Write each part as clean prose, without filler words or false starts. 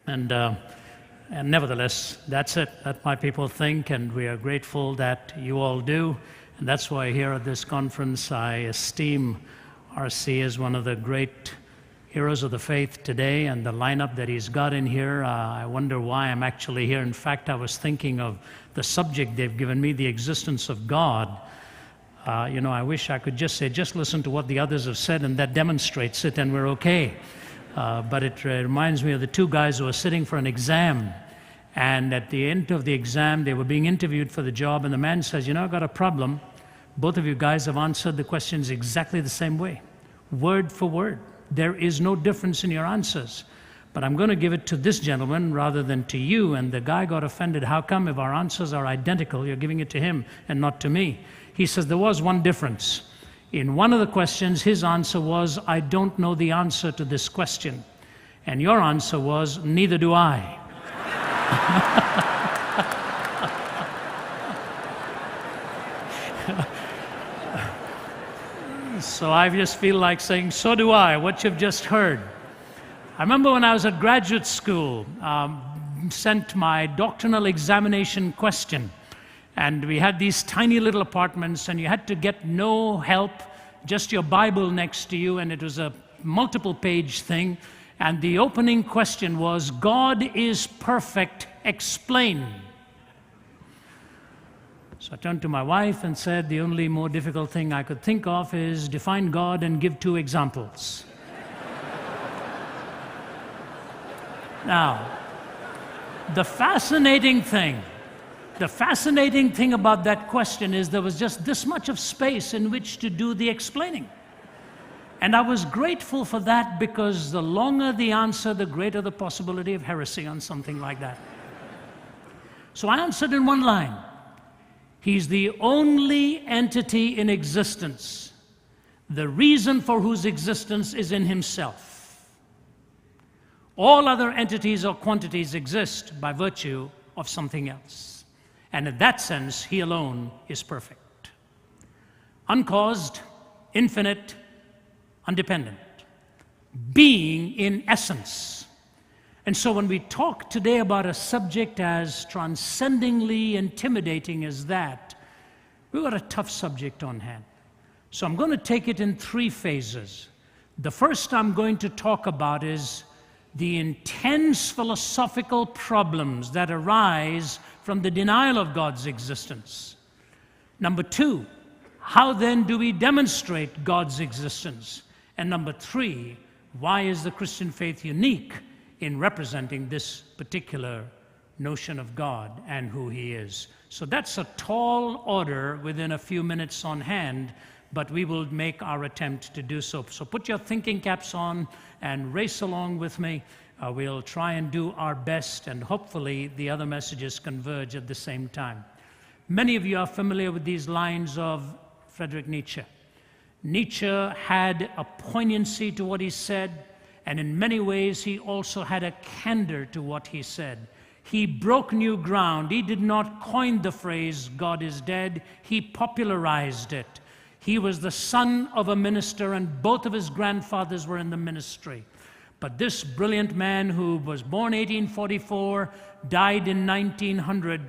And nevertheless, that's it. That my people think, and we are grateful that you all do. And that's why here at this conference, I esteem R.C. as one of the great heroes of the faith today, and the lineup that he's got in here, I wonder why I'm actually here. In fact, I was thinking of the subject they've given me, the existence of God. I wish I could just say, just listen to what the others have said, and that demonstrates it, and we're okay. But it reminds me of the two guys who were sitting for an exam, and at the end of the exam, they were being interviewed for the job, and the man says, I've got a problem. Both of you guys have answered the questions exactly the same way, word for word. There is no difference in your answers. But I'm going to give it to this gentleman rather than to you. And the guy got offended. How come if our answers are identical, you're giving it to him and not to me? He says there was one difference. In one of the questions, his answer was, I don't know the answer to this question. And your answer was, neither do I. So I just feel like saying, so do I, what you've just heard. I remember when I was at graduate school, sent my doctrinal examination question, and we had these tiny little apartments, and you had to get no help, just your Bible next to you, and it was a multiple page thing, and the opening question was, God is perfect, explain. So I turned to my wife and said, the only more difficult thing I could think of is define God and give 2 examples. Now, the fascinating thing about that question is there was just this much of space in which to do the explaining. And I was grateful for that, because the longer the answer, the greater the possibility of heresy on something like that. So I answered in one line. He's the only entity in existence, the reason for whose existence is in himself. All other entities or quantities exist by virtue of something else. And in that sense, he alone is perfect. Uncaused, infinite, independent. Being in essence. And so when we talk today about a subject as transcendingly intimidating as that, we've got a tough subject on hand. So I'm going to take it in 3 phases. The first I'm going to talk about is the intense philosophical problems that arise from the denial of God's existence. Number 2, how then do we demonstrate God's existence? And number 3, why is the Christian faith unique in representing this particular notion of God and who he is? So that's a tall order within a few minutes on hand, but we will make our attempt to do so. So put your thinking caps on and race along with me. We'll try and do our best, and hopefully the other messages converge at the same time. Many of you are familiar with these lines of Friedrich Nietzsche. Nietzsche had a poignancy to what he said, and in many ways he also had a candor to what he said. He broke new ground. He did not coin the phrase, God is dead. He popularized it. He was the son of a minister, and both of his grandfathers were in the ministry. But this brilliant man, who was born 1844, died in 1900,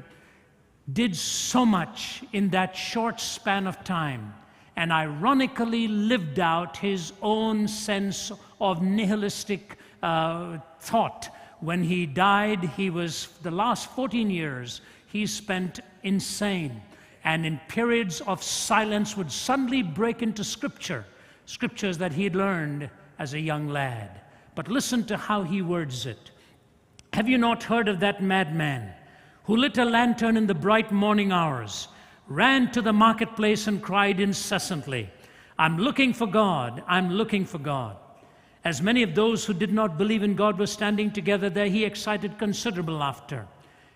did so much in that short span of time, and ironically lived out his own sense of nihilistic thought. When he died, the last 14 years, he spent insane, and in periods of silence would suddenly break into scriptures that he'd learned as a young lad. But listen to how he words it. Have you not heard of that madman who lit a lantern in the bright morning hours, ran to the marketplace and cried incessantly, I'm looking for God, I'm looking for God. As many of those who did not believe in God were standing together there, he excited considerable laughter.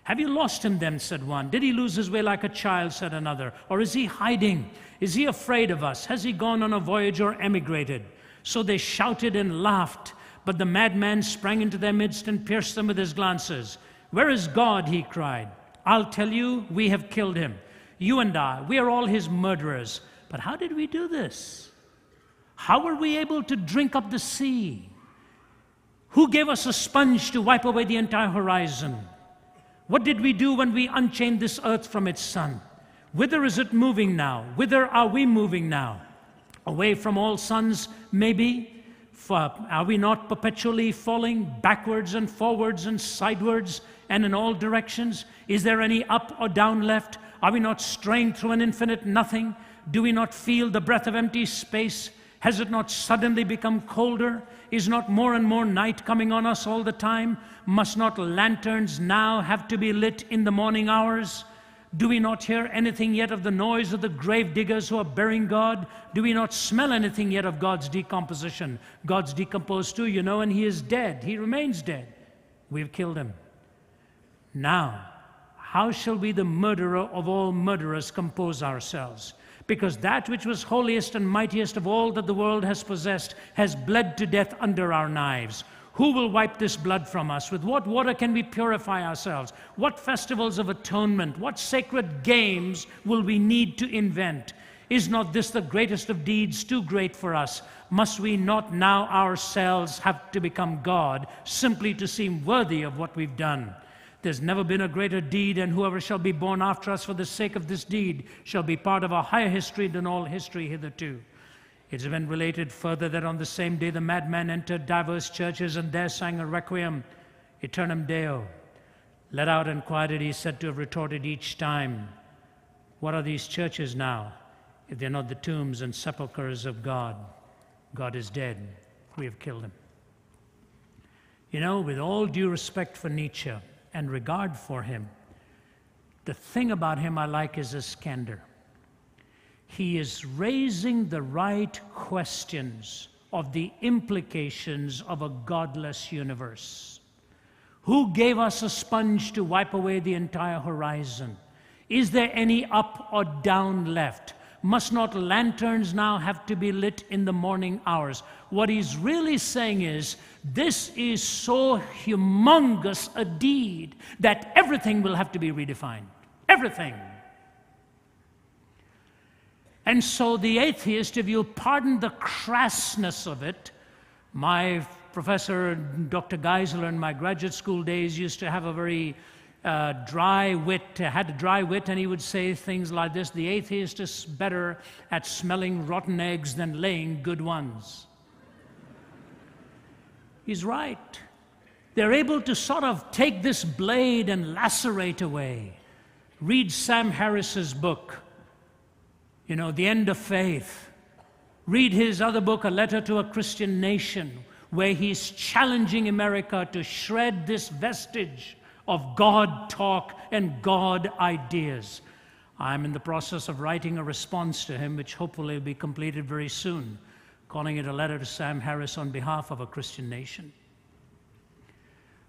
Have you lost him then, said one. Did he lose his way like a child, said another. Or is he hiding? Is he afraid of us? Has he gone on a voyage or emigrated? So they shouted and laughed, but the madman sprang into their midst and pierced them with his glances. Where is God? He cried. I'll tell you, we have killed him. You and I, we are all his murderers. But how did we do this? How were we able to drink up the sea? Who gave us a sponge to wipe away the entire horizon? What did we do when we unchained this earth from its sun? Whither is it moving now? Whither are we moving now? Away from all suns, maybe? Are we not perpetually falling backwards and forwards and sidewards and in all directions? Is there any up or down left? Are we not straying through an infinite nothing? Do we not feel the breath of empty space? Has it not suddenly become colder? Is not more and more night coming on us all the time? Must not lanterns now have to be lit in the morning hours? Do we not hear anything yet of the noise of the grave diggers who are burying God? Do we not smell anything yet of God's decomposition? God's decomposed too, you know, and he is dead. He remains dead. We've killed him. Now, how shall we, the murderer of all murderers, compose ourselves? Because that which was holiest and mightiest of all that the world has possessed has bled to death under our knives. Who will wipe this blood from us? With what water can we purify ourselves? What festivals of atonement, what sacred games will we need to invent? Is not this the greatest of deeds, too great for us? Must we not now ourselves have to become God, simply to seem worthy of what we've done? There's never been a greater deed, and whoever shall be born after us for the sake of this deed shall be part of a higher history than all history hitherto. It's been related further that on the same day the madman entered diverse churches and there sang a requiem, Aeternam Deo. Let out and quieted, he said to have retorted each time, what are these churches now, if they're not the tombs and sepulchres of God? God is dead. We have killed him. You know, with all due respect for Nietzsche and regard for him, the thing about him I like is his candor. He is raising the right questions of the implications of a godless universe. Who gave us a sponge to wipe away the entire horizon? Is there any up or down left? Must not lanterns now have to be lit in the morning hours? What he's really saying is, this is so humongous a deed that everything will have to be redefined. Everything. And so the atheist, if you'll pardon the crassness of it, my professor, Dr. Geisler, in my graduate school days used to have a very dry wit, had a dry wit, and he would say things like this: the atheist is better at smelling rotten eggs than laying good ones. He's right. They're able to sort of take this blade and lacerate away. Read Sam Harris's book, you know, The End of Faith. Read his other book, A Letter to a Christian Nation, where he's challenging America to shred this vestige of God talk and God ideas. I'm in the process of writing a response to him, which hopefully will be completed very soon, calling it A Letter to Sam Harris on behalf of a Christian nation.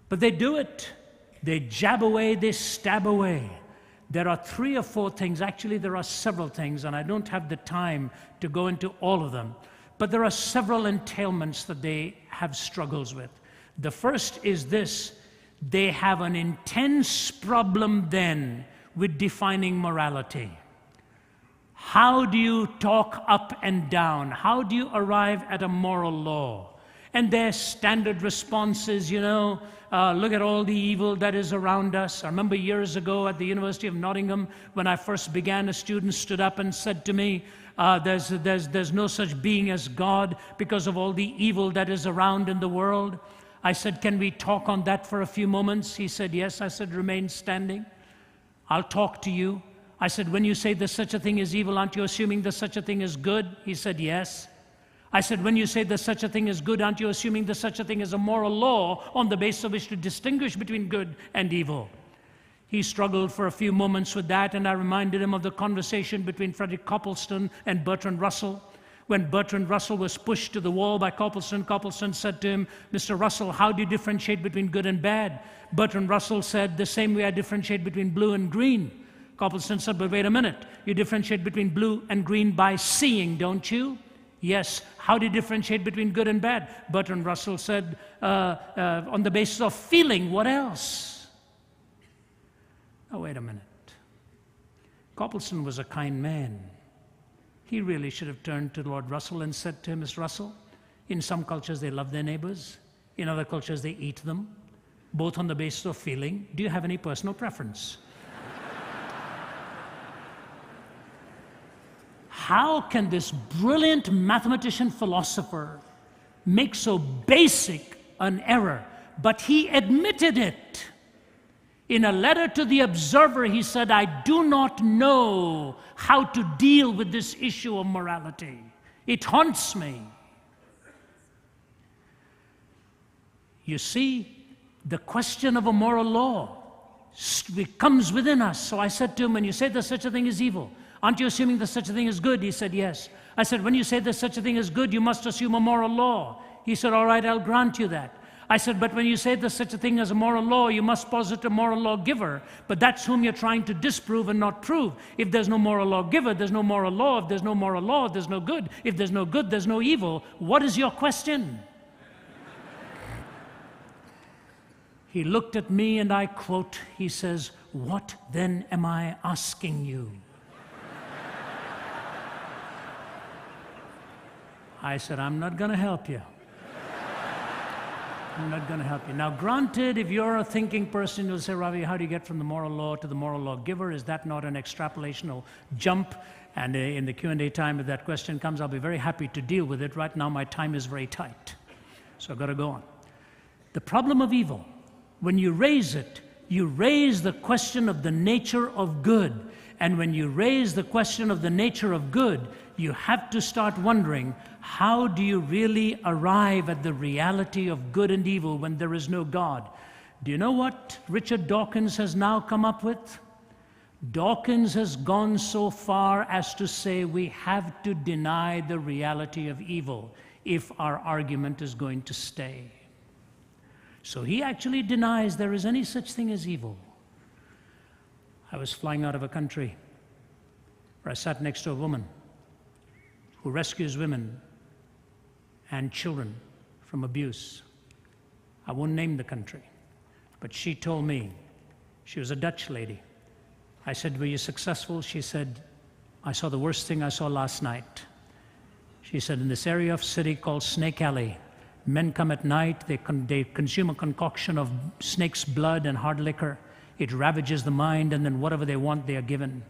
But they do it. They jab away, they stab away. There are 3 or 4 things, actually there are several things, and I don't have the time to go into all of them, but there are several entailments that they have struggles with. The first is this: they have an intense problem then with defining morality. How do you talk up and down? How do you arrive at a moral law? And their standard response is, you know, look at all the evil that is around us. I remember years ago at the University of Nottingham, when I first began, a student stood up and said to me, there's no such being as God because of all the evil that is around in the world. I said, can we talk on that for a few moments? He said, yes. I said, remain standing. I'll talk to you. I said, when you say there's such a thing as evil, aren't you assuming there's such a thing as good? He said, yes. I said, when you say there's such a thing as good, aren't you assuming there's such a thing as a moral law on the basis of which to distinguish between good and evil? He struggled for a few moments with that, and I reminded him of the conversation between Frederick Copleston and Bertrand Russell. When Bertrand Russell was pushed to the wall by Copleston, Copleston said to him, Mr. Russell, how do you differentiate between good and bad? Bertrand Russell said, the same way I differentiate between blue and green. Copleston said, but wait a minute, you differentiate between blue and green by seeing, don't you? Yes. How do you differentiate between good and bad? Bertrand Russell said, on the basis of feeling. What else? Now, wait a minute. Copleston was a kind man. He really should have turned to Lord Russell and said to him, Mr. Russell, in some cultures they love their neighbors. In other cultures, they eat them, both on the basis of feeling. Do you have any personal preference? How can this brilliant mathematician philosopher make so basic an error? But he admitted it. In a letter to the Observer, he said, I do not know how to deal with this issue of morality. It haunts me. You see, the question of a moral law comes within us. So I said to him, when you say there's such a thing as evil, aren't you assuming there's such a thing as good? He said, yes. I said, when you say there's such a thing as good, you must assume a moral law. He said, all right, I'll grant you that. I said, but when you say there's such a thing as a moral law, you must posit a moral lawgiver. But that's whom you're trying to disprove and not prove. If there's no moral lawgiver, there's no moral law. If there's no moral law, there's no good. If there's no good, there's no evil. What is your question? He looked at me and I quote, he says, what then am I asking you? I said, I'm not going to help you. I'm not going to help you. Now, granted, if you're a thinking person, you'll say, Ravi, how do you get from the moral law to the moral lawgiver? Is that not an extrapolational jump? And in the Q&A time, if that question comes, I'll be very happy to deal with it. Right now, my time is very tight. So I've got to go on. The problem of evil, when you raise it, you raise the question of the nature of good. And when you raise the question of the nature of good, you have to start wondering, how do you really arrive at the reality of good and evil when there is no God? Do you know what Richard Dawkins has now come up with? Dawkins has gone so far as to say we have to deny the reality of evil if our argument is going to stay. So he actually denies there is any such thing as evil. I was flying out of a country where I sat next to a woman who rescues women and children from abuse. I won't name the country, but she told me, she was a Dutch lady. I said, were you successful? She said, I saw the worst thing I saw last night. She said, in this area of city called Snake Alley, men come at night, they consume a concoction of snake's blood and hard liquor. It ravages the mind, and then whatever they want, they are given.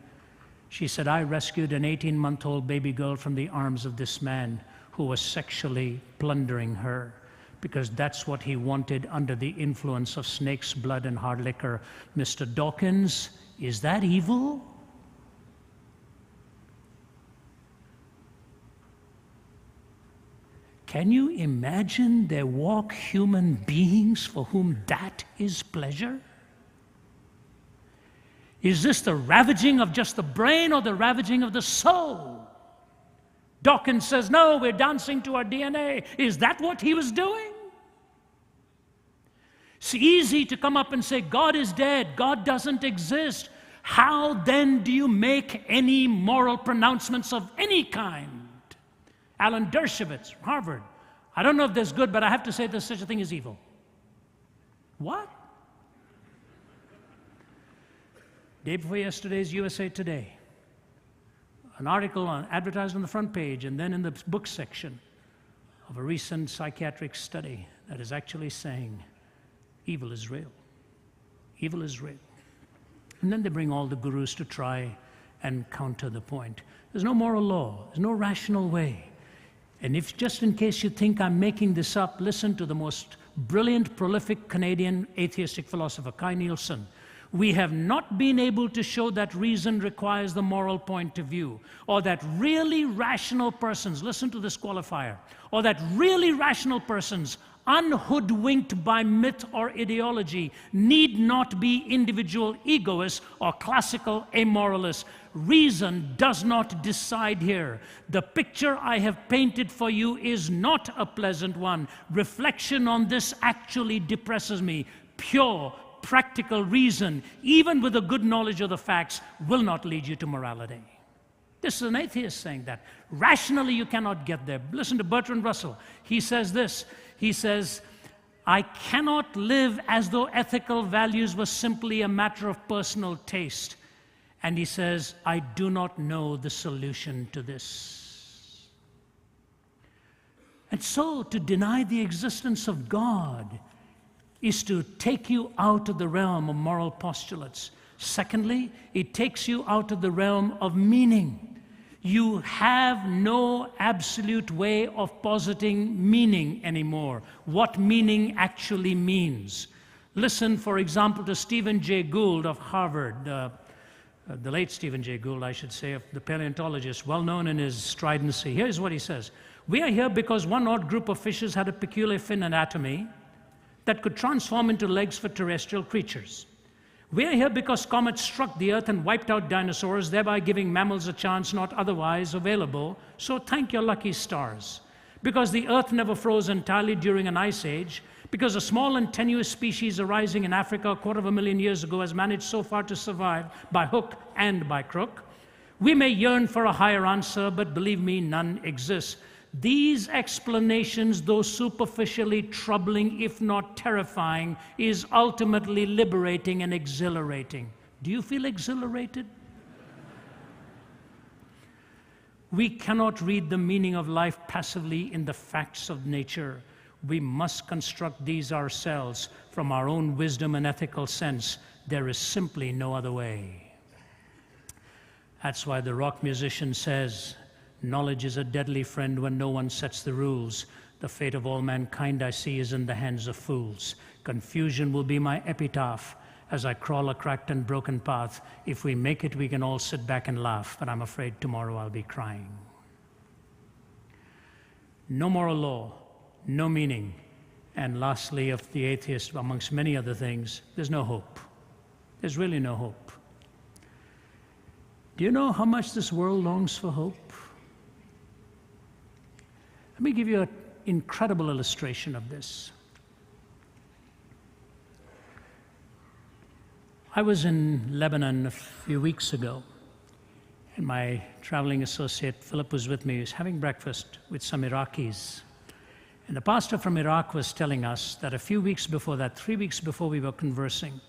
She said, I rescued an 18-month-old baby girl from the arms of this man who was sexually plundering her, because that's what he wanted under the influence of snake's blood and hard liquor. Mr. Dawkins, is that evil? Can you imagine there walk human beings for whom that is pleasure? Is this the ravaging of just the brain or the ravaging of the soul? Dawkins says, no, we're dancing to our DNA. Is that what he was doing? It's easy to come up and say, God is dead, God doesn't exist. How then do you make any moral pronouncements of any kind? Alan Dershowitz, Harvard. I don't know if there's good, but I have to say there's such a thing as evil. What? Day before yesterday's USA Today. An article advertised on the front page and then in the book section of a recent psychiatric study that is actually saying evil is real. Evil is real. And then they bring all the gurus to try and counter the point. There's no moral law. There's no rational way. And if, just in case you think I'm making this up, listen to the most brilliant, prolific Canadian atheistic philosopher, Kai Nielsen. We have not been able to show that reason requires the moral point of view, or that really rational persons, listen to this qualifier, or that really rational persons, unhoodwinked by myth or ideology, need not be individual egoists or classical amoralists. Reason does not decide here. The picture I have painted for you is not a pleasant one. Reflection on this actually depresses me. Pure, practical reason, even with a good knowledge of the facts, will not lead you to morality. This is an atheist saying that. Rationally, you cannot get there. Listen to Bertrand Russell. He says this. He says, I cannot live as though ethical values were simply a matter of personal taste. And he says, I do not know the solution to this. And so to deny the existence of God is to take you out of the realm of moral postulates. Secondly, it takes you out of the realm of meaning. You have no absolute way of positing meaning anymore, what meaning actually means. Listen, for example, to Stephen Jay Gould of Harvard, the late Stephen Jay Gould, I should say, the paleontologist, well known in his stridency. Here's what he says. We are here because one odd group of fishes had a peculiar fin anatomy that could transform into legs for terrestrial creatures. We are here because comets struck the earth and wiped out dinosaurs, thereby giving mammals a chance not otherwise available. So thank your lucky stars. Because the earth never froze entirely during an ice age, because a small and tenuous species arising in Africa 250,000 years ago has managed so far to survive by hook and by crook. We may yearn for a higher answer, but believe me, none exists. These explanations, though superficially troubling, if not terrifying, is ultimately liberating and exhilarating. Do you feel exhilarated? We cannot read the meaning of life passively in the facts of nature. We must construct these ourselves from our own wisdom and ethical sense. There is simply no other way. That's why the rock musician says, knowledge is a deadly friend when no one sets the rules. The fate of all mankind I see is in the hands of fools. Confusion will be my epitaph as I crawl a cracked and broken path. If we make it, we can all sit back and laugh, but I'm afraid tomorrow I'll be crying. No moral law, no meaning, and lastly, of the atheist, amongst many other things, there's no hope. There's really no hope. Do you know how much this world longs for hope? Let me give you an incredible illustration of this. I was in Lebanon a few weeks ago, and my traveling associate, Philip, was with me. He was having breakfast with some Iraqis. And the pastor from Iraq was telling us that a few weeks before that, 3 weeks before we were conversing,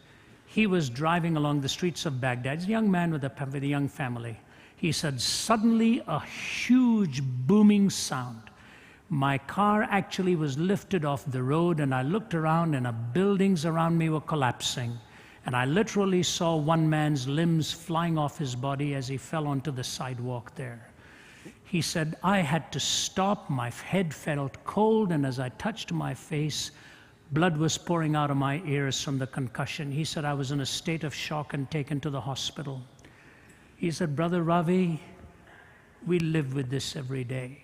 he was driving along the streets of Baghdad. He's a young man with a young family. He said, suddenly a huge booming sound. My car actually was lifted off the road, and I looked around, and the buildings around me were collapsing. And I literally saw one man's limbs flying off his body as he fell onto the sidewalk there. He said, I had to stop. My head felt cold, and as I touched my face, blood was pouring out of my ears from the concussion. He said, I was in a state of shock and taken to the hospital. He said, Brother Ravi, we live with this every day.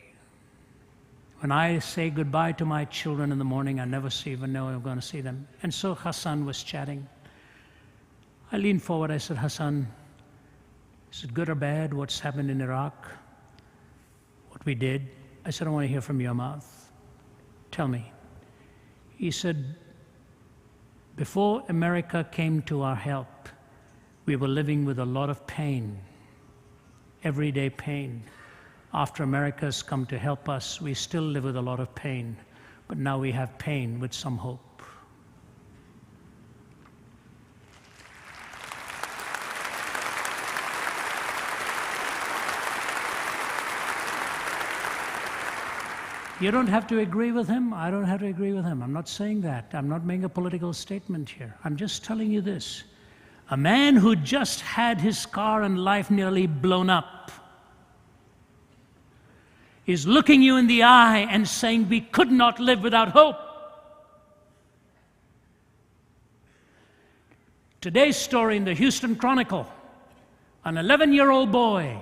When I say goodbye to my children in the morning, I never even know I'm going to see them. And so Hassan was chatting. I leaned forward. I said, Hassan, is it good or bad what's happened in Iraq? What we did? I said, I want to hear from your mouth. Tell me. He said, before America came to our help, we were living with a lot of pain, everyday pain. After America's come to help us, we still live with a lot of pain, but now we have pain with some hope. You don't have to agree with him. I don't have to agree with him. I'm not saying that. I'm not making a political statement here. I'm just telling you this. A man who just had his car and life nearly blown up is looking you in the eye and saying, we could not live without hope. Today's story in the Houston Chronicle, an 11-year-old boy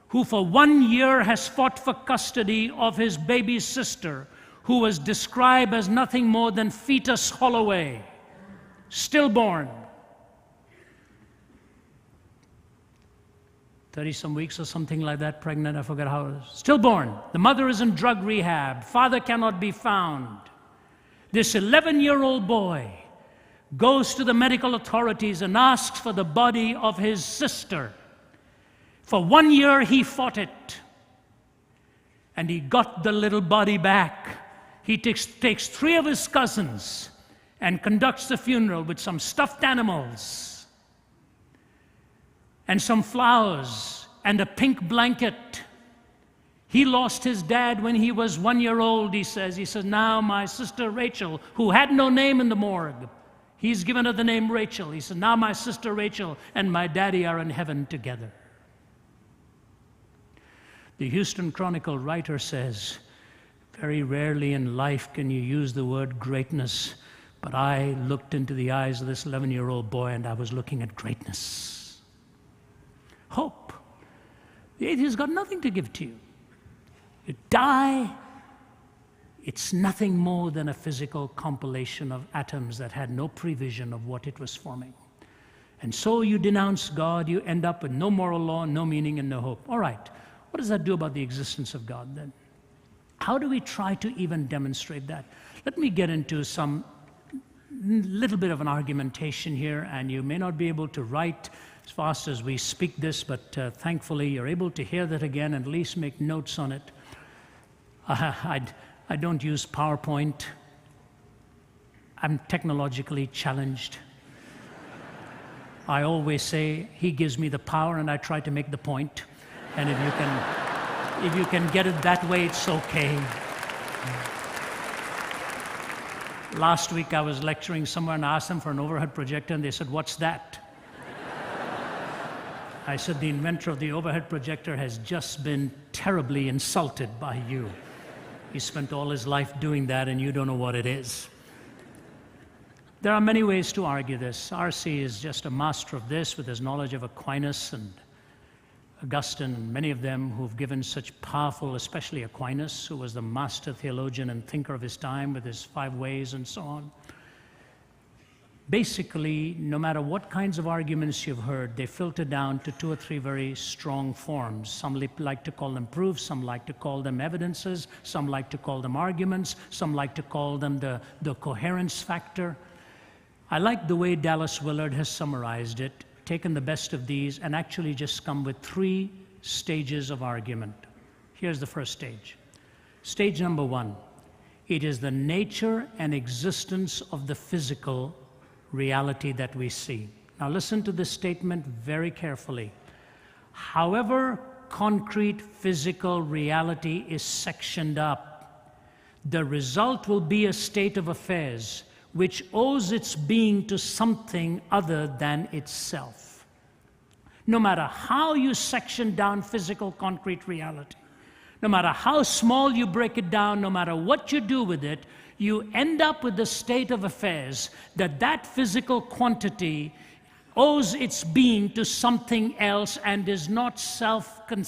who for 1 year has fought for custody of his baby sister, who was described as nothing more than fetus Holloway, stillborn. 30-some weeks or something like that, pregnant, I forget how it was. Stillborn. The mother is in drug rehab. Father cannot be found. This 11-year-old boy goes to the medical authorities and asks for the body of his sister. For 1 year, he fought it. And he got the little body back. He takes 3 of his cousins and conducts the funeral with some stuffed animals and some flowers and a pink blanket. He lost his dad when he was 1 year old, he says. He says, now my sister Rachel, who had no name in the morgue, he's given her the name Rachel. He says, now my sister Rachel and my daddy are in heaven together. The Houston Chronicle writer says, very rarely in life can you use the word greatness, but I looked into the eyes of this 11-year-old boy and I was looking at greatness. Hope. The atheist has got nothing to give to you. You die, it's nothing more than a physical compilation of atoms that had no prevision of what it was forming. And so you denounce God, you end up with no moral law, no meaning, and no hope. All right, what does that do about the existence of God then? How do we try to even demonstrate that? Let me get into some little bit of an argumentation here, and you may not be able to write as fast as we speak this, but thankfully you're able to hear that again and at least make notes on it. I don't use PowerPoint. I'm technologically challenged. I always say, he gives me the power and I try to make the point. And if you can get it that way, it's okay. Last week I was lecturing somewhere and I asked them for an overhead projector and they said, what's that? I said, the inventor of the overhead projector has just been terribly insulted by you. He spent all his life doing that and you don't know what it is. There are many ways to argue this. R.C. is just a master of this with his knowledge of Aquinas and Augustine and many of them who've given such powerful, especially Aquinas, who was the master theologian and thinker of his time with his 5 ways and so on. Basically, no matter what kinds of arguments you've heard, they filter down to 2 or 3 very strong forms. Some like to call them proofs, some like to call them evidences, some like to call them arguments, some like to call them the coherence factor. I like the way Dallas Willard has summarized it, taken the best of these, and actually just come with 3 stages of argument. Here's the first stage. Stage number 1. It is the nature and existence of the physical reality that we see. Now listen to this statement very carefully. However concrete physical reality is sectioned up, the result will be a state of affairs which owes its being to something other than itself. No matter how you section down physical concrete reality, no matter how small you break it down, no matter what you do with it, you end up with the state of affairs that physical quantity owes its being to something else and is not self-existent.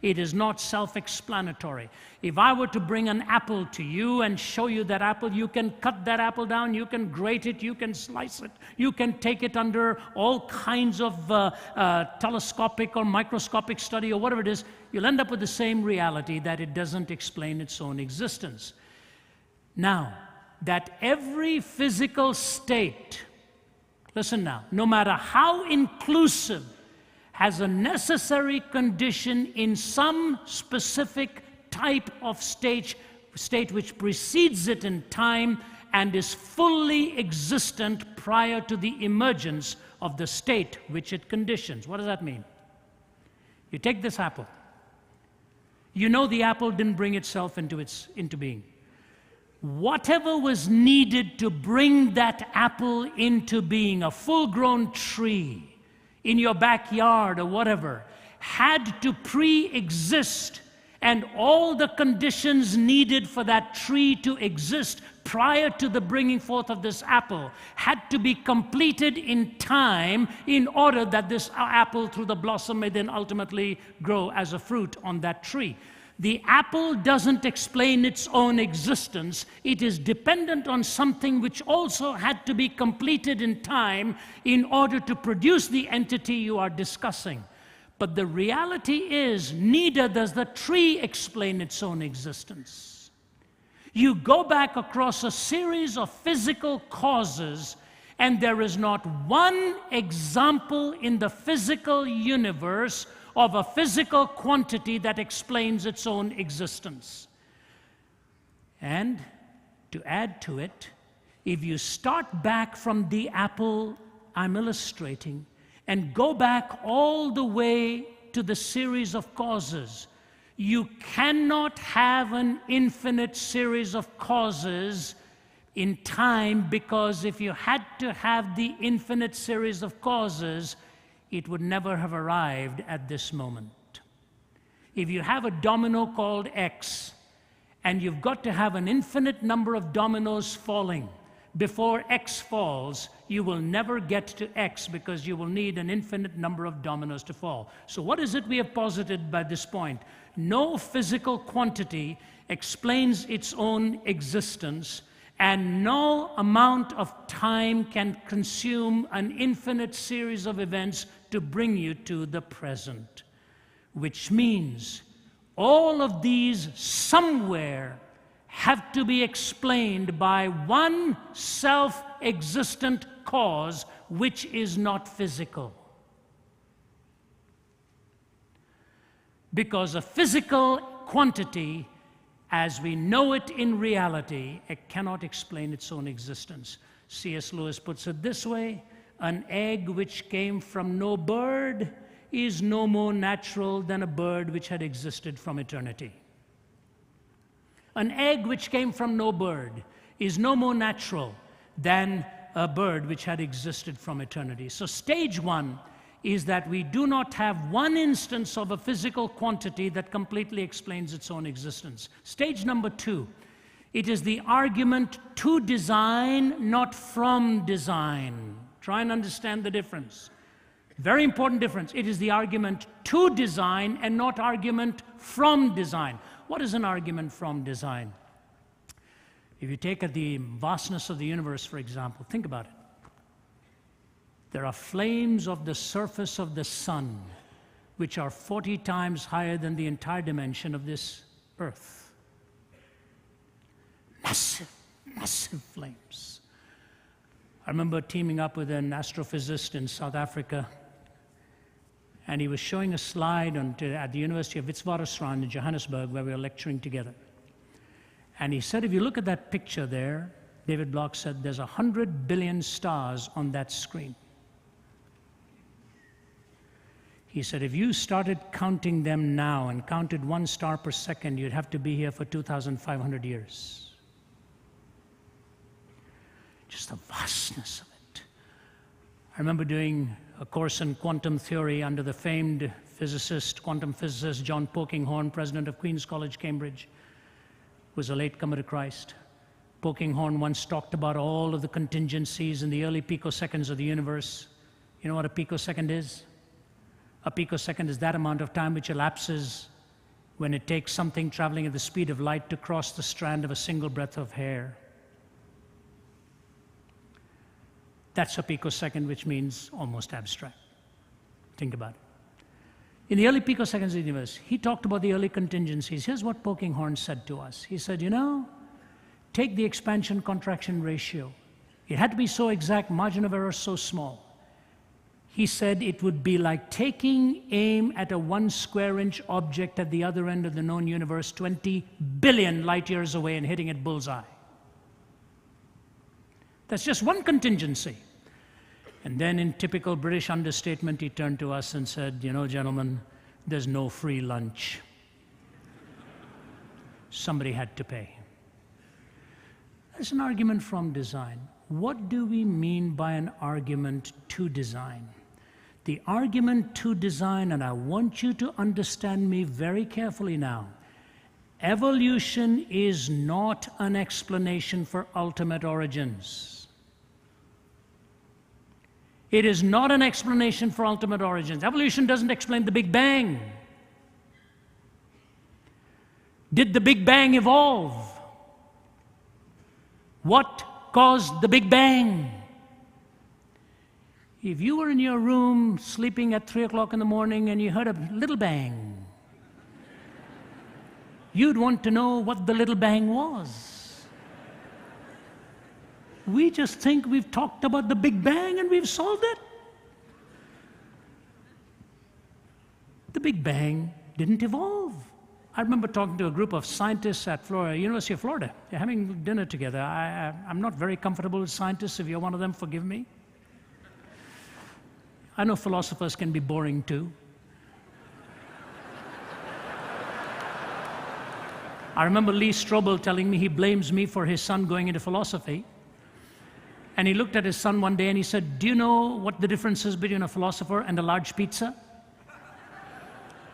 It is not self-explanatory. If I were to bring an apple to you and show you that apple, you can cut that apple down, you can grate it, you can slice it, you can take it under all kinds of telescopic or microscopic study or whatever it is, you'll end up with the same reality that it doesn't explain its own existence. Now, that every physical state, listen now, no matter how inclusive, has a necessary condition in some specific type of state which precedes it in time and is fully existent prior to the emergence of the state which it conditions. What does that mean? You take this apple. You know the apple didn't bring itself into being. Whatever was needed to bring that apple into being, a full-grown tree in your backyard or whatever, had to pre-exist, and all the conditions needed for that tree to exist prior to the bringing forth of this apple had to be completed in time in order that this apple through the blossom may then ultimately grow as a fruit on that tree. The apple doesn't explain its own existence. It is dependent on something which also had to be completed in time in order to produce the entity you are discussing. But the reality is, neither does the tree explain its own existence. You go back across a series of physical causes, and there is not one example in the physical universe of a physical quantity that explains its own existence. And to add to it, if you start back from the apple I'm illustrating and go back all the way to the series of causes, You cannot have an infinite series of causes in time, because if you had to have the infinite series of causes, it would never have arrived at this moment. If you have a domino called X, and you've got to have an infinite number of dominoes falling before X falls, you will never get to X, because you will need an infinite number of dominoes to fall. So what is it we have posited by this point? No physical quantity explains its own existence, and no amount of time can consume an infinite series of events to bring you to the present. Which means all of these somewhere have to be explained by one self-existent cause, which is not physical. Because a physical quantity, as we know it in reality, it cannot explain its own existence. C.S. Lewis puts it this way: an egg which came from no bird is no more natural than a bird which had existed from eternity. An egg which came from no bird is no more natural than a bird which had existed from eternity. So stage one is that we do not have one instance of a physical quantity that completely explains its own existence. Stage number two, it is the argument to design, not from design. Try and understand the difference. Very important difference. It is the argument to design and not argument from design. What is an argument from design? If you take the vastness of the universe, for example, think about it. There are flames of the surface of the sun, which are 40 times higher than the entire dimension of this earth. Massive, massive flames. I remember teaming up with an astrophysicist in South Africa, and he was showing a slide at the University of Witwatersrand in Johannesburg, where we were lecturing together. And he said, if you look at that picture there, David Bloch said, there's 100 billion stars on that screen. He said, if you started counting them now and counted 1 star per second, you'd have to be here for 2,500 years. Just the vastness of it. I remember doing a course in quantum theory under the famed quantum physicist John Polkinghorne, president of Queen's College, Cambridge, who was a latecomer to Christ. Polkinghorne once talked about all of the contingencies in the early picoseconds of the universe. You know what a picosecond is? A picosecond is that amount of time which elapses when it takes something traveling at the speed of light to cross the strand of a single breath of hair. That's a picosecond, which means almost abstract. Think about it. In the early picoseconds of the universe, he talked about the early contingencies. Here's what Polkinghorne said to us. He said, you know, take the expansion-contraction ratio. It had to be so exact, margin of error so small. He said it would be like taking aim at a 1 square inch object at the other end of the known universe, 20 billion light years away, and hitting it bullseye. That's just one contingency. And then in typical British understatement, he turned to us and said, you know, gentlemen, there's no free lunch. Somebody had to pay. That's an argument from design. What do we mean by an argument to design? The argument to design, and I want you to understand me very carefully now, evolution is not an explanation for ultimate origins. It is not an explanation for ultimate origins. Evolution doesn't explain the Big Bang. Did the Big Bang evolve? What caused the Big Bang? If you were in your room sleeping at 3 o'clock in the morning and you heard a little bang, you'd want to know what the little bang was. We just think we've talked about the Big Bang and we've solved it. The Big Bang didn't evolve. I remember talking to a group of scientists at University of Florida. They're having dinner together. I'm not very comfortable with scientists. If you're one of them, forgive me. I know philosophers can be boring too. I remember Lee Strobel telling me he blames me for his son going into philosophy. And he looked at his son one day and he said, "Do you know what the difference is between a philosopher and a large pizza?"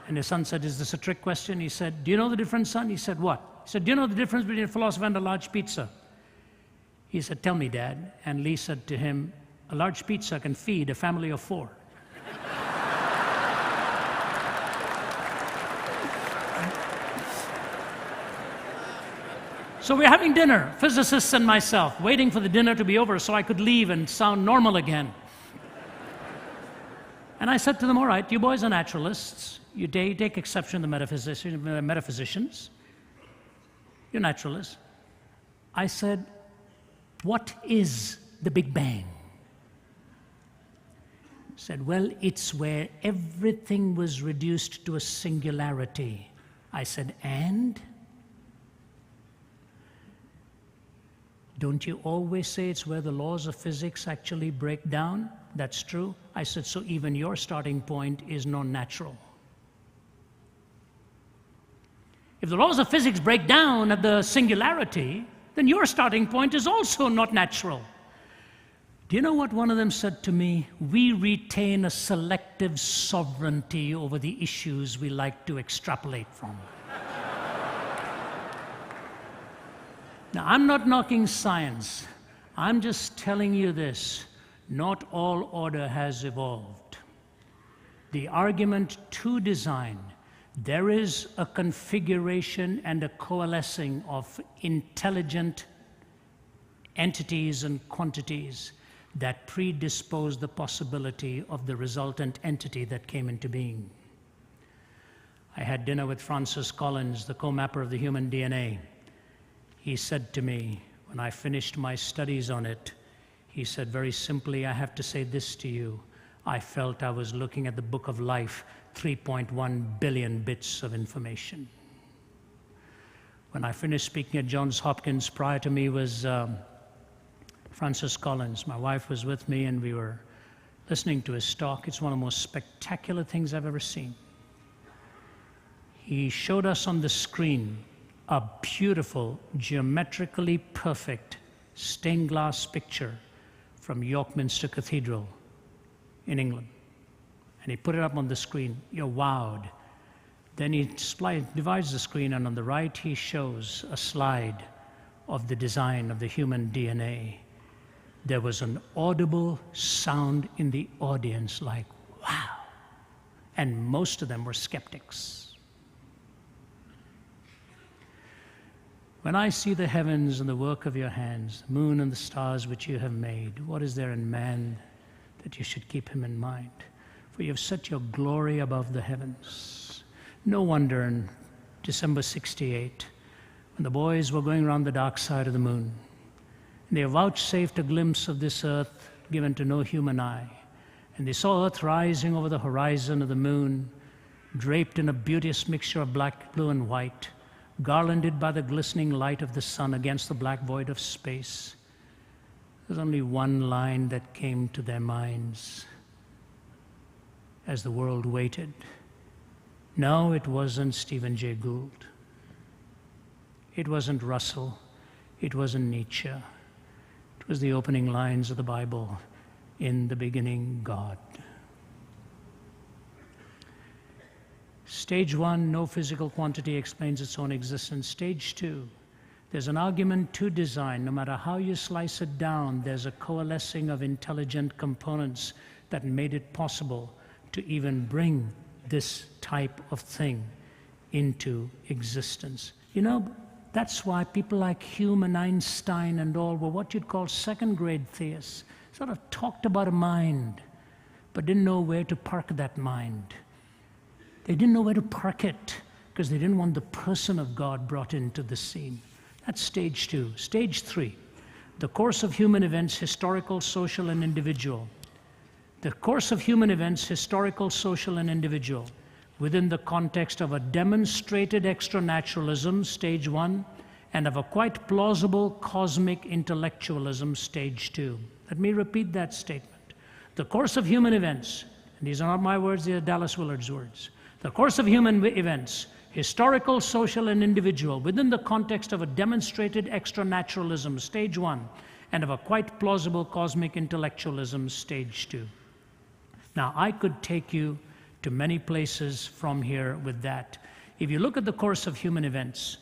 And his son said, "Is this a trick question?" He said, "Do you know the difference, son?" He said, "What?" He said, "Do you know the difference between a philosopher and a large pizza?" He said, "Tell me, Dad." And Lee said to him, "A large pizza can feed a family of 4. So we're having dinner, physicists and myself, waiting for the dinner to be over so I could leave and sound normal again. And I said to them, "All right, you boys are naturalists. You take exception to the metaphysicians. You're naturalists." I said, "What is the Big Bang?" He said, "Well, it's where everything was reduced to a singularity." I said, "And?" "Don't you always say it's where the laws of physics actually break down?" "That's true." I said, "So even your starting point is non-natural." If the laws of physics break down at the singularity, then your starting point is also not natural. Do you know what one of them said to me? "We retain a selective sovereignty over the issues we like to extrapolate from." Now, I'm not knocking science. I'm just telling you this. Not all order has evolved. The argument to design, there is a configuration and a coalescing of intelligent entities and quantities that predispose the possibility of the resultant entity that came into being. I had dinner with Francis Collins, the co-mapper of the human DNA. He said to me, when I finished my studies on it, he said very simply, "I have to say this to you. I felt I was looking at the book of life, 3.1 billion bits of information." When I finished speaking at Johns Hopkins, prior to me was Francis Collins. My wife was with me and we were listening to his talk. It's one of the most spectacular things I've ever seen. He showed us on the screen a beautiful, geometrically perfect stained glass picture from York Minster Cathedral in England. And he put it up on the screen. You're wowed. Then he divides the screen, and on the right he shows a slide of the design of the human DNA. There was an audible sound in the audience like, "Wow." And most of them were skeptics. When I see the heavens and the work of your hands, the moon and the stars which you have made, what is there in man that you should keep him in mind? For you have set your glory above the heavens. No wonder in December 68, when the boys were going around the dark side of the moon, and they vouchsafed a glimpse of this earth given to no human eye, and they saw earth rising over the horizon of the moon, draped in a beauteous mixture of black, blue, and white, garlanded by the glistening light of the sun against the black void of space. There's only one line that came to their minds as the world waited. No, it wasn't Stephen Jay Gould. It wasn't Russell. It wasn't Nietzsche. It was the opening lines of the Bible. In the beginning, God. Stage 1, no physical quantity explains its own existence. Stage 2, there's an argument to design. No matter how you slice it down, there's a coalescing of intelligent components that made it possible to even bring this type of thing into existence. You know, that's why people like Hume and Einstein and all were what you'd call second-grade theists. Sort of talked about a mind, but didn't know where to park that mind. They didn't know where to park it because they didn't want the person of God brought into the scene. That's stage 2. Stage 3, the course of human events, historical, social, and individual. The course of human events, historical, social, and individual, within the context of a demonstrated extranaturalism, stage 1, and of a quite plausible cosmic intellectualism, stage 2. Let me repeat that statement. The course of human events, and these are not my words, they are Dallas Willard's words. The course of human events, historical, social, and individual, within the context of a demonstrated extranaturalism, stage 1, and of a quite plausible cosmic intellectualism, stage 2. Now, I could take you to many places from here with that. If you look at the course of human events,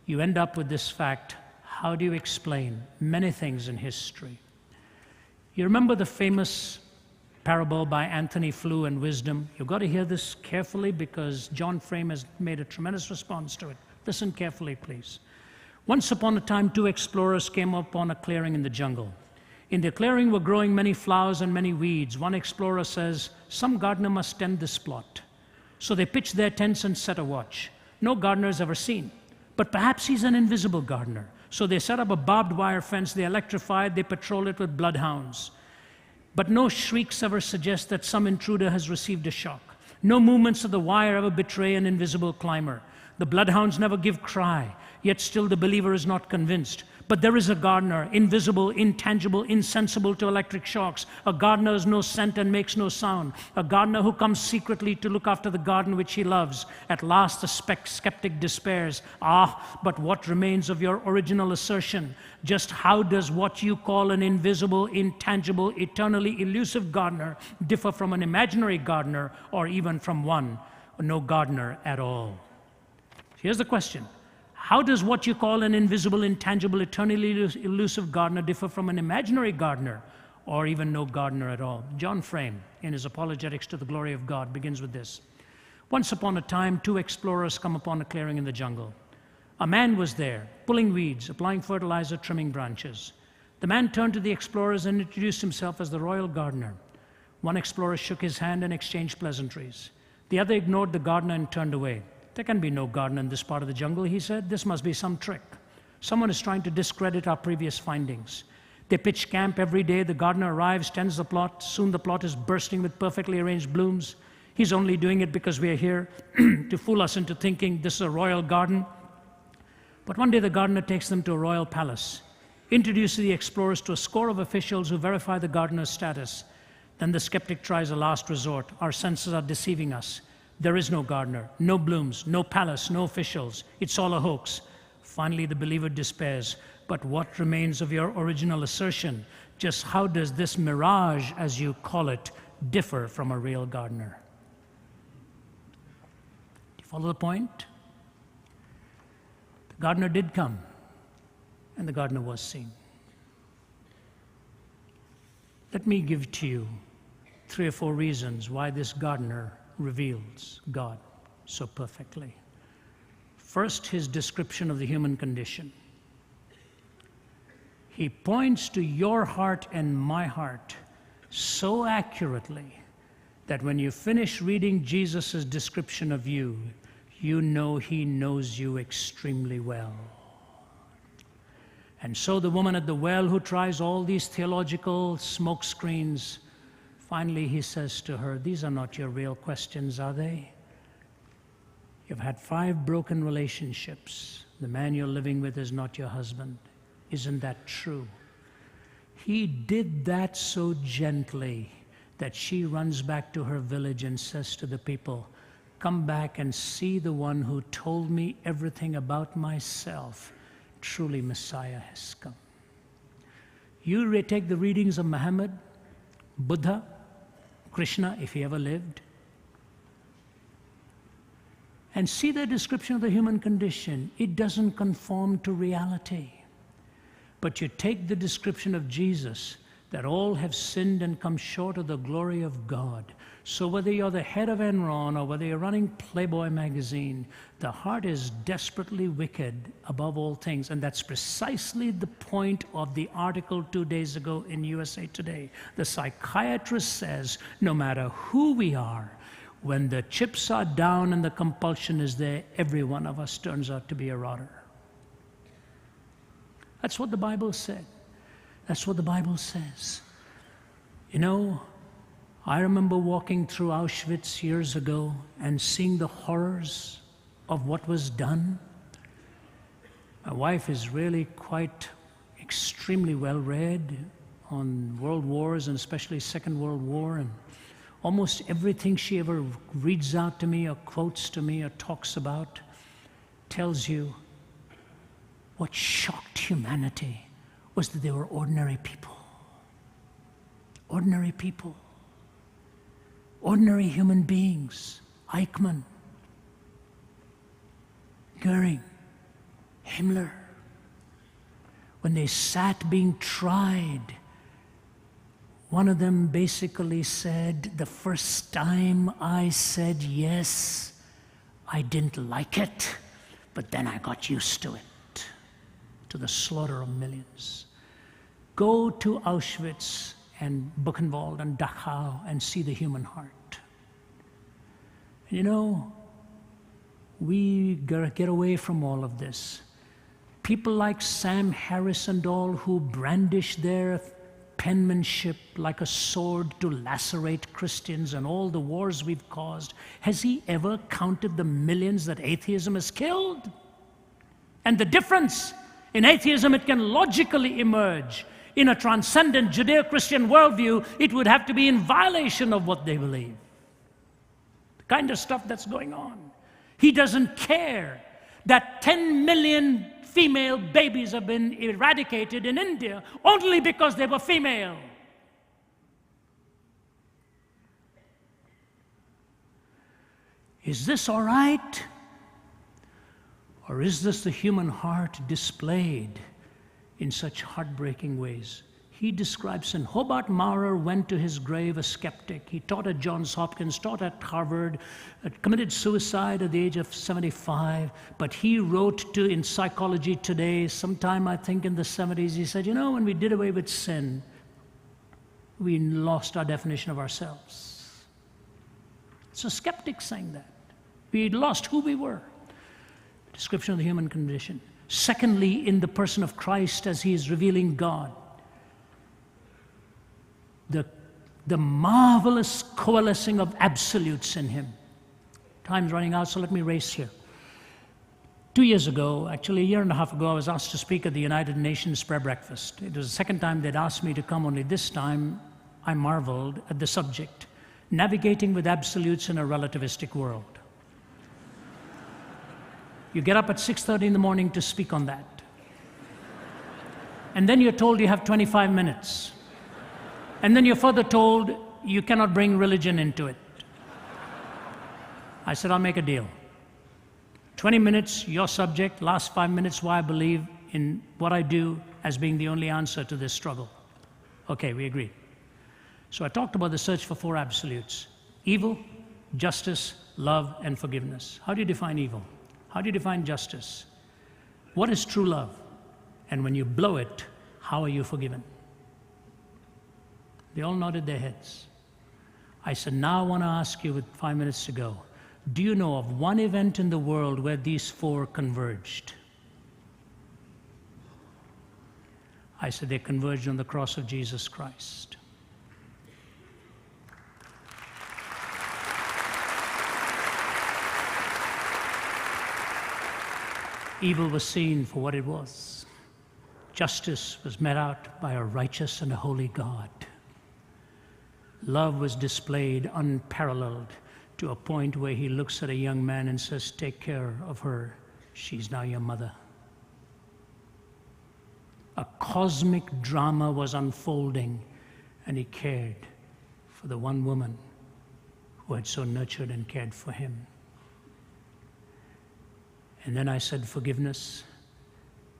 you end up with this fact: how do you explain many things in history? You remember the famous parable by Anthony Flew and Wisdom? You've got to hear this carefully because John Frame has made a tremendous response to it. Listen carefully, please. Once upon a time, 2 explorers came upon a clearing in the jungle. In the clearing were growing many flowers and many weeds. One explorer says, "Some gardener must tend this plot." So they pitched their tents and set a watch. No gardener is ever seen, but perhaps he's an invisible gardener. So they set up a barbed wire fence, they electrified, they patrol it with bloodhounds. But no shrieks ever suggest that some intruder has received a shock. No movements of the wire ever betray an invisible climber. The bloodhounds never give cry, yet still the believer is not convinced. But there is a gardener, invisible, intangible, insensible to electric shocks. A gardener has no scent and makes no sound. A gardener who comes secretly to look after the garden which he loves. At last the skeptic despairs. "Ah, but what remains of your original assertion? Just how does what you call an invisible, intangible, eternally elusive gardener differ from an imaginary gardener, or even from one, no gardener at all?" Here's the question. How does what you call an invisible, intangible, eternally elusive gardener differ from an imaginary gardener, or even no gardener at all? John Frame, in his Apologetics to the Glory of God, begins with this. Once upon a time, 2 explorers come upon a clearing in the jungle. A man was there, pulling weeds, applying fertilizer, trimming branches. The man turned to the explorers and introduced himself as the royal gardener. One explorer shook his hand and exchanged pleasantries. The other ignored the gardener and turned away. "There can be no gardener in this part of the jungle," he said. "This must be some trick. Someone is trying to discredit our previous findings." They pitch camp every day. The gardener arrives, tends the plot. Soon the plot is bursting with perfectly arranged blooms. He's only doing it because we are here to fool us into thinking this is a royal garden. But one day the gardener takes them to a royal palace, introduces the explorers to a score of officials who verify the gardener's status. Then the skeptic tries a last resort. Our senses are deceiving us. There is no gardener, no blooms, no palace, no officials. It's all a hoax. Finally, the believer despairs. But what remains of your original assertion? Just how does this mirage, as you call it, differ from a real gardener? Do you follow the point? The gardener did come, and the gardener was seen. Let me give to you 3 or 4 reasons why this gardener reveals God so perfectly. First, his description of the human condition. He points to your heart and my heart so accurately that when you finish reading Jesus' description of you, you know he knows you extremely well. And so the woman at the well who tries all these theological smoke screens, finally, he says to her, "These are not your real questions, are they? You've had 5 broken relationships. The man you're living with is not your husband. Isn't that true?" He did that so gently that she runs back to her village and says to the people, "Come back and see the one who told me everything about myself. Truly, Messiah has come." You take the readings of Muhammad, Buddha, Krishna, if he ever lived, and see their description of the human condition. It doesn't conform to reality. But you take the description of Jesus, that all have sinned and come short of the glory of God. So whether you're the head of Enron or whether you're running Playboy magazine, the heart is desperately wicked above all things. And that's precisely the point of the article 2 days ago in USA Today. The psychiatrist says, no matter who we are, when the chips are down and the compulsion is there, every one of us turns out to be a rotter. That's what the Bible said. That's what the Bible says. You know, I remember walking through Auschwitz years ago and seeing the horrors of what was done. My wife is really quite extremely well read on world wars and especially Second World War, and almost everything she ever reads out to me or quotes to me or talks about tells you what shocked humanity was that they were ordinary people. Ordinary people. Ordinary human beings. Eichmann, Goering, Himmler. When they sat being tried, one of them basically said, the first time I said yes, I didn't like it, but then I got used to it, to the slaughter of millions. Go to Auschwitz and Buchenwald and Dachau and see the human heart. And you know, we gotta get away from all of this. People like Sam Harris and all who brandish their penmanship like a sword to lacerate Christians and all the wars we've caused, has he ever counted the millions that atheism has killed? And the difference in atheism, it can logically emerge. In a transcendent Judeo-Christian worldview, it would have to be in violation of what they believe. The kind of stuff that's going on. He doesn't care that 10 million female babies have been eradicated in India only because they were female. Is this all right? Or is this the human heart displayed in such heartbreaking ways? He describes, and Hobart Maurer went to his grave a skeptic. He taught at Johns Hopkins, taught at Harvard, committed suicide at the age of 75, but he wrote in Psychology Today, sometime I think in the 70s, he said, you know, when we did away with sin, we lost our definition of ourselves. It's a skeptic saying that. We lost who we were. Description of the human condition. Secondly, in the person of Christ as he is revealing God, the marvelous coalescing of absolutes in him. Time's running out, so let me race here. 2 years ago, actually a year and a half ago, I was asked to speak at the United Nations prayer breakfast. It was the second time they'd asked me to come, only this time I marveled at the subject, navigating with absolutes in a relativistic world. You get up at 6:30 in the morning to speak on that. And then you're told you have 25 minutes. And then you're further told you cannot bring religion into it. I said, I'll make a deal. 20 minutes, your subject, last 5 minutes, why I believe in what I do as being the only answer to this struggle. Okay, we agreed. So I talked about the search for 4 absolutes: evil, justice, love, and forgiveness. How do you define evil? How do you define justice? What is true love? And when you blow it, how are you forgiven? They all nodded their heads. I said, now I want to ask you with 5 minutes to go, do you know of one event in the world where these 4 converged? I said, they converged on the cross of Jesus Christ. Evil was seen for what it was. Justice was met out by a righteous and a holy God. Love was displayed unparalleled to a point where he looks at a young man and says, take care of her. She's now your mother. A cosmic drama was unfolding, and he cared for the one woman who had so nurtured and cared for him. And then I said, forgiveness,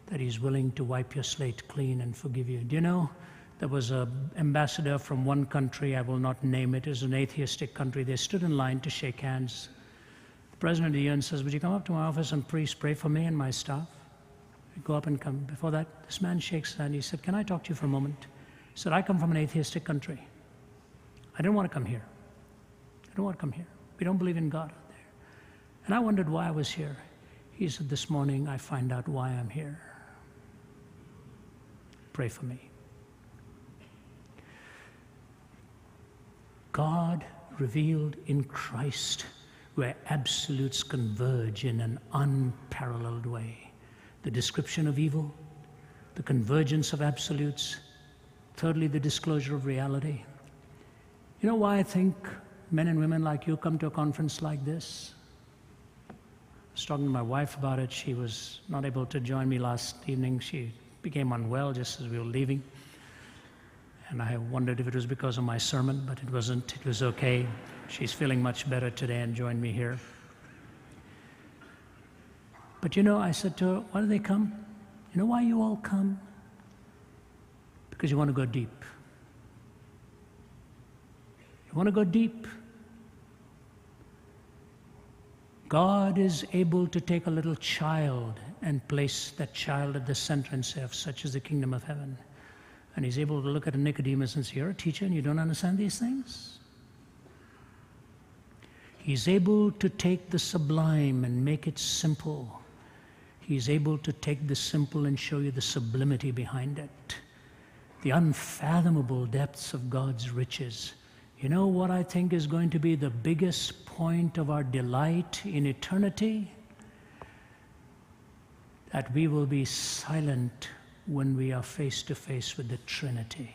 that he's willing to wipe your slate clean and forgive you. Do you know, there was an ambassador from one country, I will not name it, it was an atheistic country. They stood in line to shake hands. The president of the UN says, would you come up to my office and please pray for me and my staff? I go up and come. Before that, this man shakes his hand. He said, can I talk to you for a moment? He said, I come from an atheistic country. I didn't want to come here. I don't want to come here. We don't believe in God out there. And I wondered why I was here. He said, this morning I find out why I'm here. Pray for me. God revealed in Christ, where absolutes converge in an unparalleled way. The description of evil, the convergence of absolutes, thirdly, the disclosure of reality. You know why I think men and women like you come to a conference like this? was talking to my wife about it. She was not able to join me last evening. She became unwell just as we were leaving. And I wondered if it was because of my sermon, but it wasn't. It was okay. She's feeling much better today and joined me here. But I said to her, why do they come? You know why you all come? Because you want to go deep. You want to go deep. God is able to take a little child and place that child at the center and say, such is the kingdom of heaven. And he's able to look at a Nicodemus and say, you're a teacher and you don't understand these things? He's able to take the sublime and make it simple. He's able to take the simple and show you the sublimity behind it. The unfathomable depths of God's riches. You know what I think is going to be the biggest point of our delight in eternity? That we will be silent when we are face to face with the Trinity.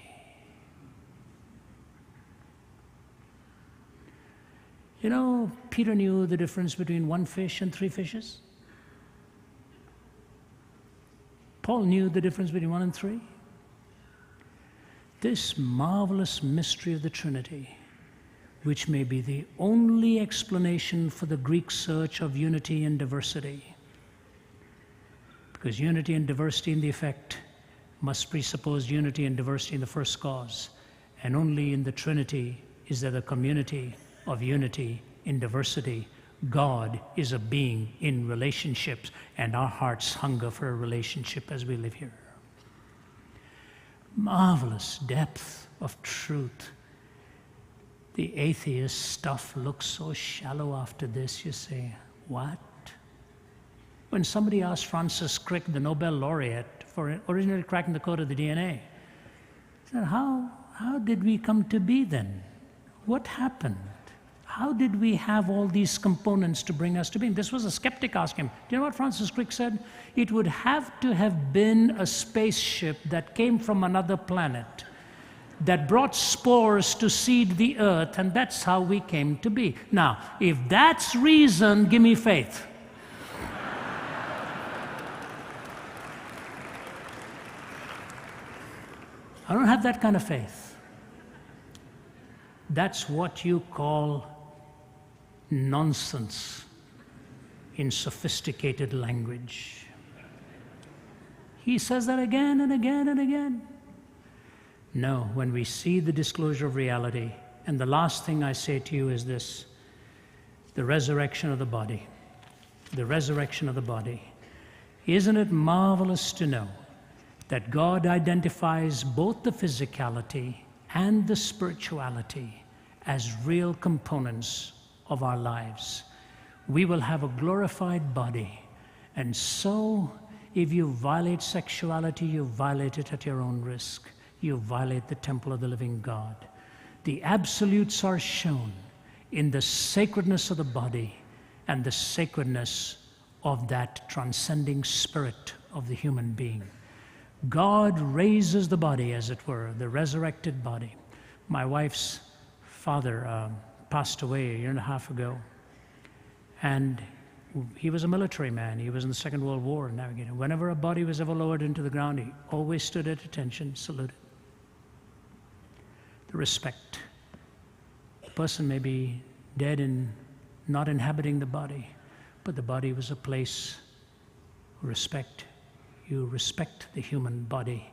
Peter knew the difference between one fish and 3 fishes. Paul knew the difference between 1 and 3. This marvelous mystery of the Trinity, which may be the only explanation for the Greek search of unity and diversity. Because unity and diversity in the effect must presuppose unity and diversity in the first cause. And only in the Trinity is there the community of unity in diversity. God is a being in relationships, and our hearts hunger for a relationship as we live here. Marvelous depth of truth. The atheist stuff looks so shallow after this. You say, what? When somebody asked Francis Crick, the Nobel laureate, for originally cracking the code of the DNA, he said, how did we come to be then? What happened? How did we have all these components to bring us to being? This was a skeptic asking him. Do you know what Francis Crick said? It would have to have been a spaceship that came from another planet, that brought spores to seed the earth, and that's how we came to be. Now, if that's reason, give me faith. I don't have that kind of faith. That's what you call nonsense in sophisticated language. He says that again and again and again. No, when we see the disclosure of reality, and the last thing I say to you is this, the resurrection of the body. The resurrection of the body. Isn't it marvelous to know that God identifies both the physicality and the spirituality as real components of our lives? We will have a glorified body, and so if you violate sexuality, you violate it at your own risk. You violate the temple of the living God. The absolutes are shown in the sacredness of the body and the sacredness of that transcending spirit of the human being. God raises the body, as it were, the resurrected body. My wife's father passed away 1.5 years ago, and he was a military man. He was in the Second World War navigating. Whenever a body was ever lowered into the ground, he always stood at attention, saluted. The respect. The person may be dead and not inhabiting the body, but the body was a place of respect. You respect the human body.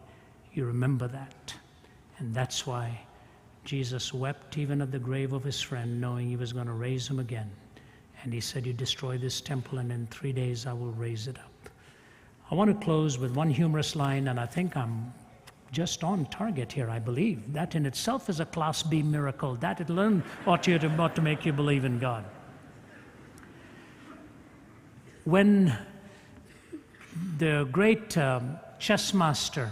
You remember that. And that's why Jesus wept even at the grave of his friend, knowing he was going to raise him again. And he said, you destroy this temple, and in 3 days I will raise it up. I want to close with one humorous line, and I think I'm just on target here, I believe. That in itself is a Class B miracle. That alone ought to make you believe in God. When the great chess master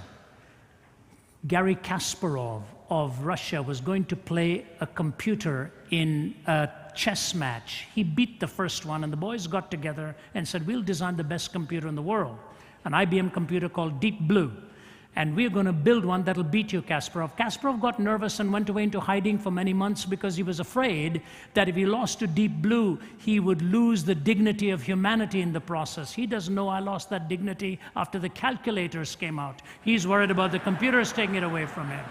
Garry Kasparov of Russia was going to play a computer in a chess match, he beat the first one, and the boys got together and said, we'll design the best computer in the world, an IBM computer called Deep Blue. And we're going to build one that'll beat you, Kasparov. Kasparov got nervous and went away into hiding for many months because he was afraid that if he lost to Deep Blue, he would lose the dignity of humanity in the process. He doesn't know I lost that dignity after the calculators came out. He's worried about the computers taking it away from him.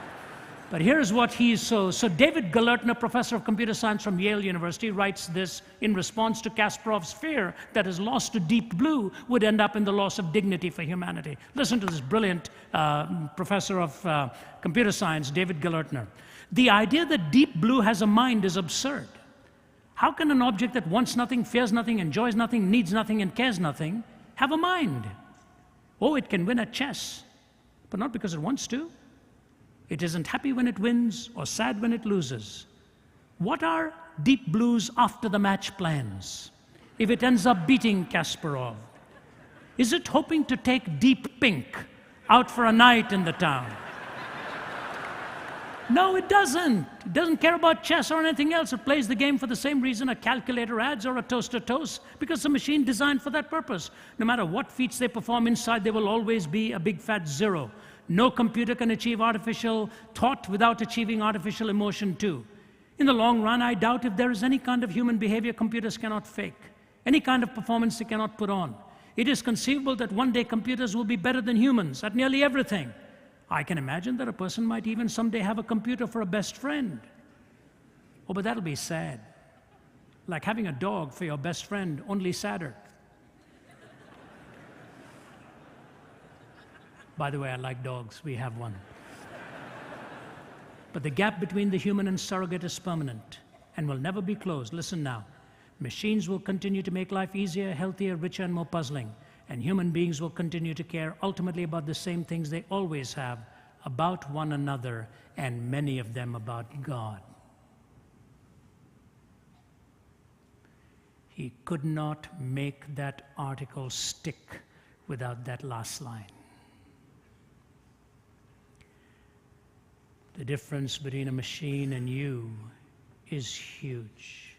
But here's what so David Galertner, professor of computer science from Yale University, writes this in response to Kasparov's fear that his loss to Deep Blue would end up in the loss of dignity for humanity. Listen to this brilliant professor of computer science, David Galertner. The idea that Deep Blue has a mind is absurd. How can an object that wants nothing, fears nothing, enjoys nothing, needs nothing, and cares nothing have a mind? Oh, it can win at chess, but not because it wants to. It isn't happy when it wins or sad when it loses. What are Deep Blue's after-the-match plans if it ends up beating Kasparov? Is it hoping to take Deep Pink out for a night in the town? No, it doesn't. It doesn't care about chess or anything else. It plays the game for the same reason a calculator adds or a toaster toasts, because it's a machine designed for that purpose. No matter what feats they perform inside, there will always be a big fat zero. No computer can achieve artificial thought without achieving artificial emotion too. In the long run, I doubt if there is any kind of human behavior computers cannot fake, any kind of performance they cannot put on. It is conceivable that one day computers will be better than humans at nearly everything. I can imagine that a person might even someday have a computer for a best friend. Oh, but that'll be sad. Like having a dog for your best friend, only sadder. By the way, I like dogs. We have one. But the gap between the human and surrogate is permanent and will never be closed. Listen now. Machines will continue to make life easier, healthier, richer, and more puzzling. And human beings will continue to care ultimately about the same things they always have, about one another, and many of them about God. He could not make that article stick without that last line. The difference between a machine and you is huge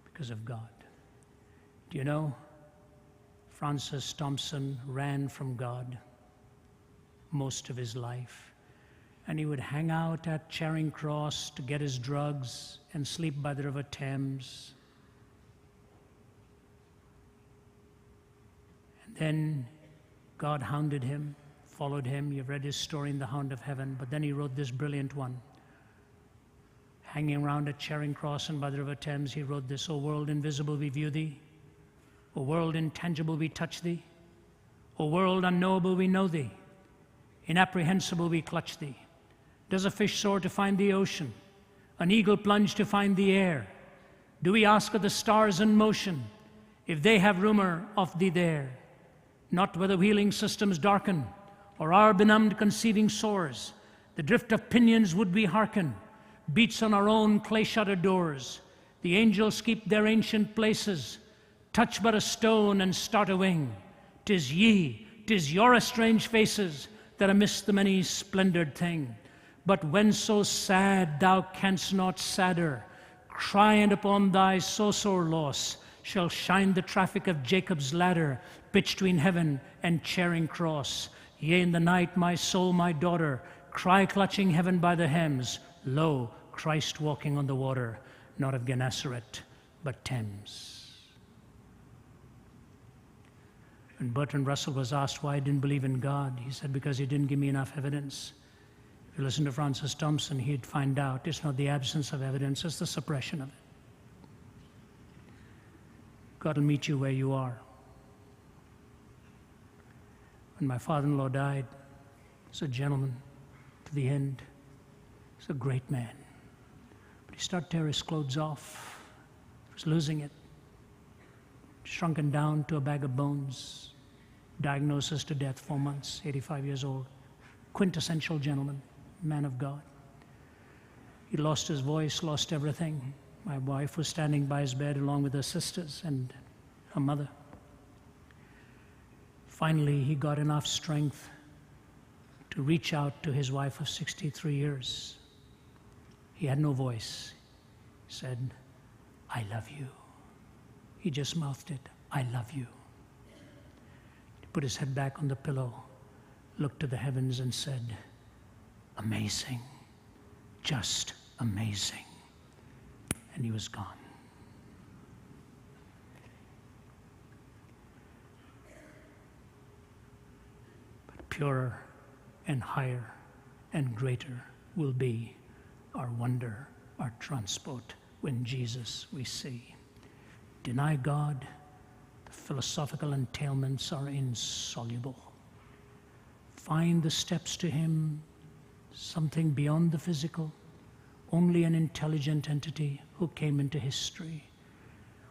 because of God. Do you know, Francis Thompson ran from God most of his life, and he would hang out at Charing Cross to get his drugs and sleep by the River Thames. And then God hounded him, followed him. You've read his story in The Hound of Heaven, but then he wrote this brilliant one. Hanging around at Charing Cross and by the River Thames, he wrote this: O world invisible, we view thee. O world intangible, we touch thee. O world unknowable, we know thee. Inapprehensible, we clutch thee. Does a fish soar to find the ocean? An eagle plunge to find the air? Do we ask of the stars in motion if they have rumor of thee there? Not whether wheeling systems darken, or our benumbed conceiving soars, the drift of pinions would we hearken, beats on our own clay-shuttered doors. The angels keep their ancient places, touch but a stone and start a wing. 'Tis ye, 'tis your estranged faces that amiss the many splendored thing. But when so sad thou canst not sadder, crying upon thy so sore loss, shall shine the traffic of Jacob's ladder, pitched between heaven and Charing Cross. Yea, in the night, my soul, my daughter, cry clutching heaven by the hems, lo, Christ walking on the water, not of Gennesaret, but Thames. When Bertrand Russell was asked why he didn't believe in God, he said, because he didn't give me enough evidence. If you listen to Francis Thompson, he'd find out it's not the absence of evidence, it's the suppression of it. God will meet you where you are. When my father-in-law died, he was a gentleman to the end. He was a great man. But he started to tear his clothes off. He was losing it. Shrunken down to a bag of bones. Diagnosis to death, 4 months, 85 years old. Quintessential gentleman, man of God. He lost his voice, lost everything. My wife was standing by his bed along with her sisters and her mother. Finally, he got enough strength to reach out to his wife of 63 years. He had no voice. He said, I love you. He just mouthed it, I love you. He put his head back on the pillow looked to the heavens and said, amazing, just amazing. And he was gone. But purer and higher and greater will be our wonder, our transport when Jesus we see. Deny God, the philosophical entailments are insoluble. Find the steps to him, something beyond the physical, only an intelligent entity who came into history,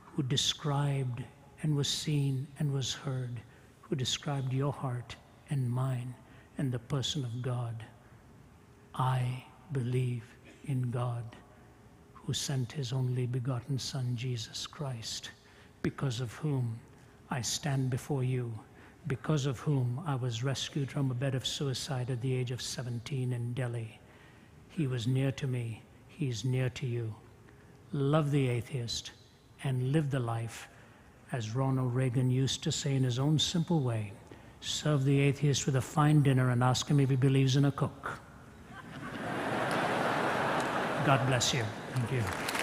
who described and was seen and was heard, who described your heart and mine and the person of God. I believe in God, who sent his only begotten Son, Jesus Christ, because of whom I stand before you, because of whom I was rescued from a bed of suicide at the age of 17 in Delhi. He was near to me. He's near to you. Love the atheist and live the life, as Ronald Reagan used to say in his own simple way. Serve the atheist with a fine dinner and ask him if he believes in a cook. God bless you. Thank you.